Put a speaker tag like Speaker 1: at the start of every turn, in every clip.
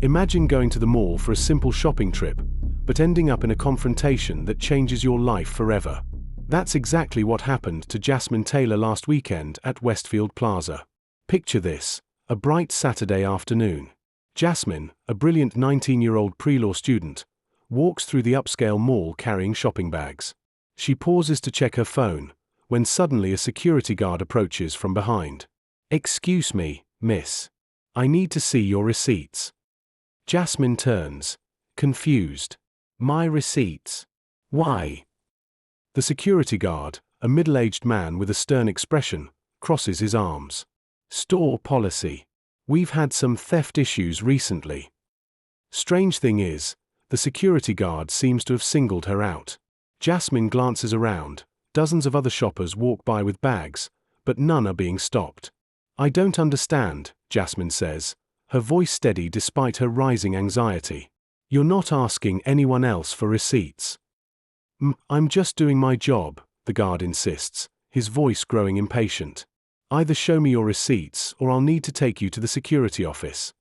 Speaker 1: Imagine going to the mall for a simple shopping trip, but ending up in a confrontation that changes your life forever. That's exactly what happened to Jasmine Taylor last weekend at Westfield Plaza. Picture this: a bright Saturday afternoon. Jasmine, a brilliant 19-year-old pre-law student, walks through the upscale mall carrying shopping bags. She pauses to check her phone, when suddenly a security guard approaches from behind. "Excuse me, miss. I need to see your receipts." Jasmine turns, confused. "My receipts? Why?" The security guard, a middle-aged man with a stern expression, crosses his arms. "Store policy. We've had some theft issues recently." Strange thing is, the security guard seems to have singled her out. Jasmine glances around. Dozens of other shoppers walk by with bags, but none are being stopped. "I don't understand," Jasmine says, her voice steady despite her rising anxiety. "You're not asking anyone else for receipts?" I'm just doing my job," the guard insists, his voice growing impatient. "Either show me your receipts or I'll need to take you to the security office."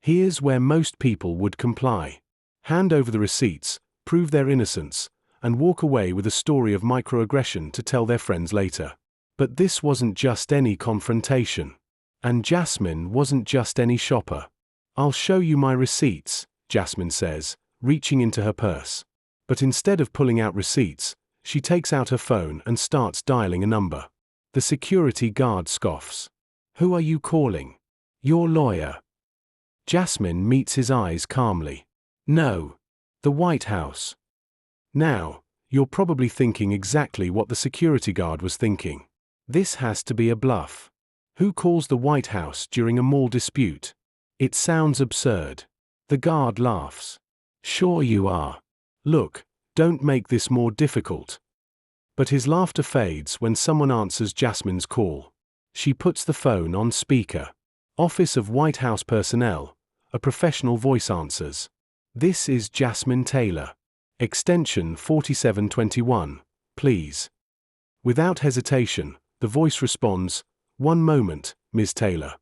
Speaker 1: Here's where most people would comply. Hand over the receipts, prove their innocence, and walk away with a story of microaggression to tell their friends later. But this wasn't just any confrontation. And Jasmine wasn't just any shopper. "I'll show you my receipts," Jasmine says, reaching into her purse. But instead of pulling out receipts, she takes out her phone and starts dialing a number. The security guard scoffs. "Who are you calling? Your lawyer?" Jasmine meets his eyes calmly. "No. The White House." Now, you're probably thinking exactly what the security guard was thinking. This has to be a bluff. Who calls the White House during a mall dispute? It sounds absurd. The guard laughs. "Sure you are. Look, don't make this more difficult." But his laughter fades when someone answers Jasmine's call. She puts the phone on speaker. "Office of White House Personnel," a professional voice answers. "This is Jasmine Taylor. Extension 4721, please." Without hesitation, the voice responds, "One moment, Ms. Taylor."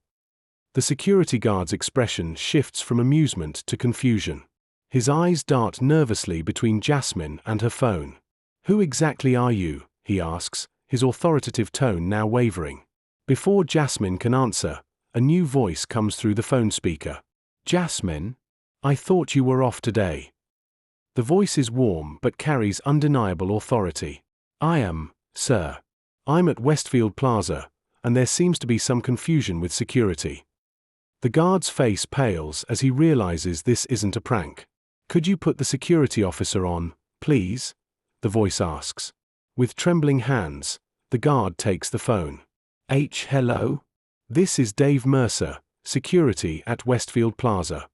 Speaker 1: The security guard's expression shifts from amusement to confusion. His eyes dart nervously between Jasmine and her phone. "Who exactly are you?" he asks, his authoritative tone now wavering. Before Jasmine can answer, a new voice comes through the phone speaker. "Jasmine? I thought you were off today." The voice is warm but carries undeniable authority. "I am, sir. I'm at Westfield Plaza, and there seems to be some confusion with security." The guard's face pales as he realizes this isn't a prank. "Could you put the security officer on, please?" the voice asks. With trembling hands, the guard takes the phone. Hello? This is Dave Mercer, security at Westfield Plaza."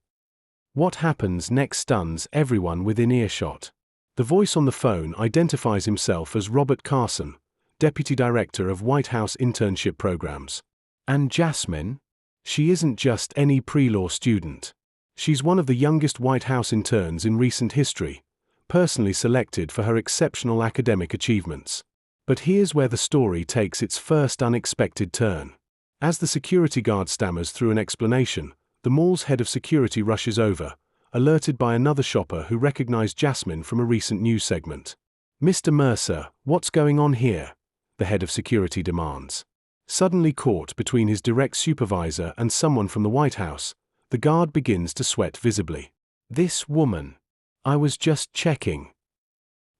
Speaker 1: What happens next stuns everyone within earshot. The voice on the phone identifies himself as Robert Carson, Deputy Director of White House Internship Programs. And Jasmine? She isn't just any pre-law student. She's one of the youngest White House interns in recent history, personally selected for her exceptional academic achievements. But here's where the story takes its first unexpected turn. As the security guard stammers through an explanation, the mall's head of security rushes over, alerted by another shopper who recognized Jasmine from a recent news segment. "Mr. Mercer, what's going on here?" the head of security demands. Suddenly caught between his direct supervisor and someone from the White House, the guard begins to sweat visibly. "This woman. I was just checking."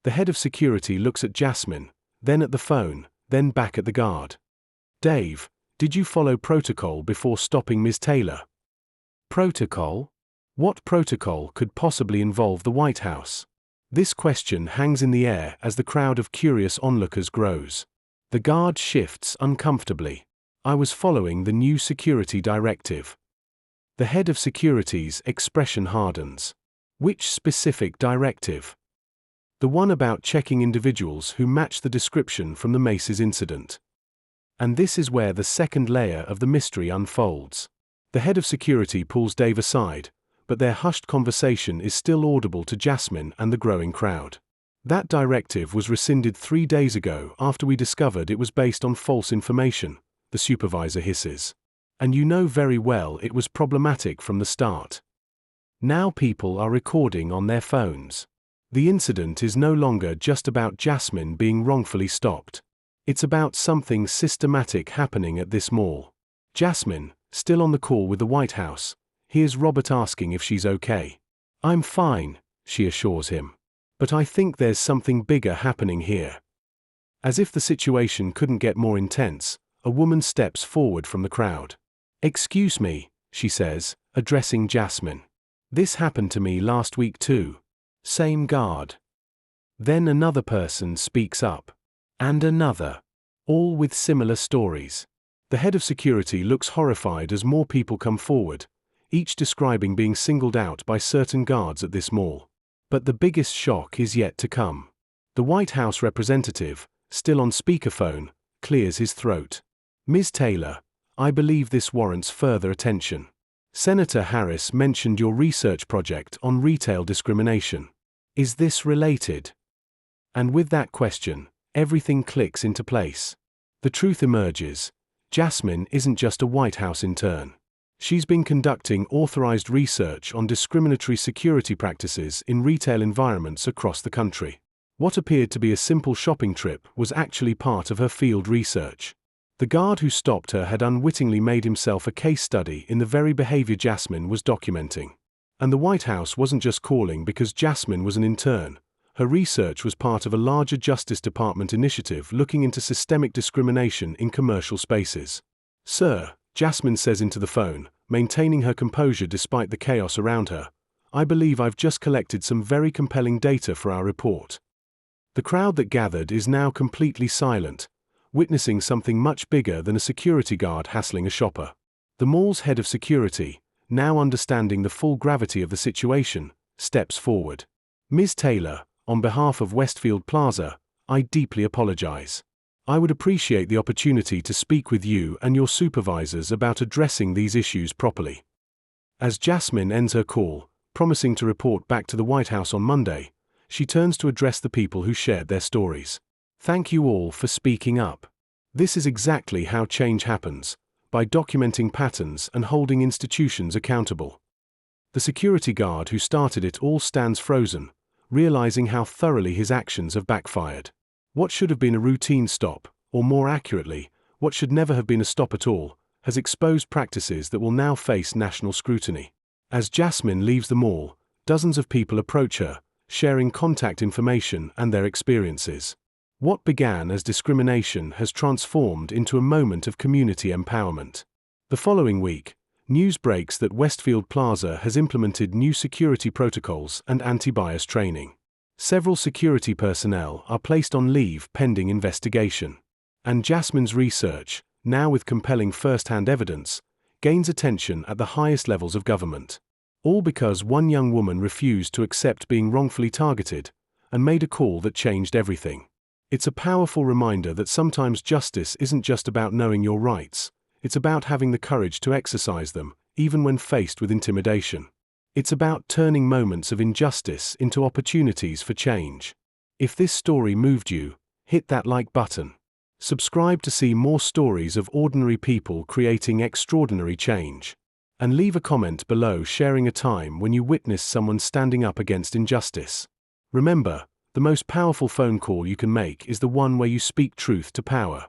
Speaker 1: The head of security looks at Jasmine, then at the phone, then back at the guard. "Dave, did you follow protocol before stopping Ms. Taylor?" "Protocol? What protocol could possibly involve the White House?" This question hangs in the air as the crowd of curious onlookers grows. The guard shifts uncomfortably. "I was following the new security directive." The head of security's expression hardens. "Which specific directive?" "The one about checking individuals who match the description from the Macy's incident." And this is where the second layer of the mystery unfolds. The head of security pulls Dave aside, but their hushed conversation is still audible to Jasmine and the growing crowd. "That directive was rescinded 3 days ago after we discovered it was based on false information," the supervisor hisses. "And you know very well it was problematic from the start." Now people are recording on their phones. The incident is no longer just about Jasmine being wrongfully stopped. It's about something systematic happening at this mall. Jasmine, still on the call with the White House, hears Robert asking if she's okay. "I'm fine," she assures him. "But I think there's something bigger happening here." As if the situation couldn't get more intense, a woman steps forward from the crowd. "Excuse me," she says, addressing Jasmine. "This happened to me last week too. Same guard." Then another person speaks up. And another. All with similar stories. The head of security looks horrified as more people come forward, each describing being singled out by certain guards at this mall. But the biggest shock is yet to come. The White House representative, still on speakerphone, clears his throat. "Ms. Taylor, I believe this warrants further attention. Senator Harris mentioned your research project on retail discrimination. Is this related?" And with that question, everything clicks into place. The truth emerges. Jasmine isn't just a White House intern. She's been conducting authorized research on discriminatory security practices in retail environments across the country. What appeared to be a simple shopping trip was actually part of her field research. The guard who stopped her had unwittingly made himself a case study in the very behavior Jasmine was documenting. And the White House wasn't just calling because Jasmine was an intern. Her research was part of a larger Justice Department initiative looking into systemic discrimination in commercial spaces. "Sir," Jasmine says into the phone, maintaining her composure despite the chaos around her, "I believe I've just collected some very compelling data for our report." The crowd that gathered is now completely silent, witnessing something much bigger than a security guard hassling a shopper. The mall's head of security, now understanding the full gravity of the situation, steps forward. "Ms. Taylor, on behalf of Westfield Plaza, I deeply apologize. I would appreciate the opportunity to speak with you and your supervisors about addressing these issues properly." As Jasmine ends her call, promising to report back to the White House on Monday, she turns to address the people who shared their stories. "Thank you all for speaking up. This is exactly how change happens, by documenting patterns and holding institutions accountable." The security guard who started it all stands frozen, realizing how thoroughly his actions have backfired. What should have been a routine stop, or more accurately, what should never have been a stop at all, has exposed practices that will now face national scrutiny. As Jasmine leaves the mall, dozens of people approach her, sharing contact information and their experiences. What began as discrimination has transformed into a moment of community empowerment. The following week, news breaks that Westfield Plaza has implemented new security protocols and anti-bias training. Several security personnel are placed on leave pending investigation. And Jasmine's research, now with compelling first-hand evidence, gains attention at the highest levels of government. All because one young woman refused to accept being wrongfully targeted and made a call that changed everything. It's a powerful reminder that sometimes justice isn't just about knowing your rights. It's about having the courage to exercise them, even when faced with intimidation. It's about turning moments of injustice into opportunities for change. If this story moved you, hit that like button. Subscribe to see more stories of ordinary people creating extraordinary change. And leave a comment below sharing a time when you witnessed someone standing up against injustice. Remember, the most powerful phone call you can make is the one where you speak truth to power.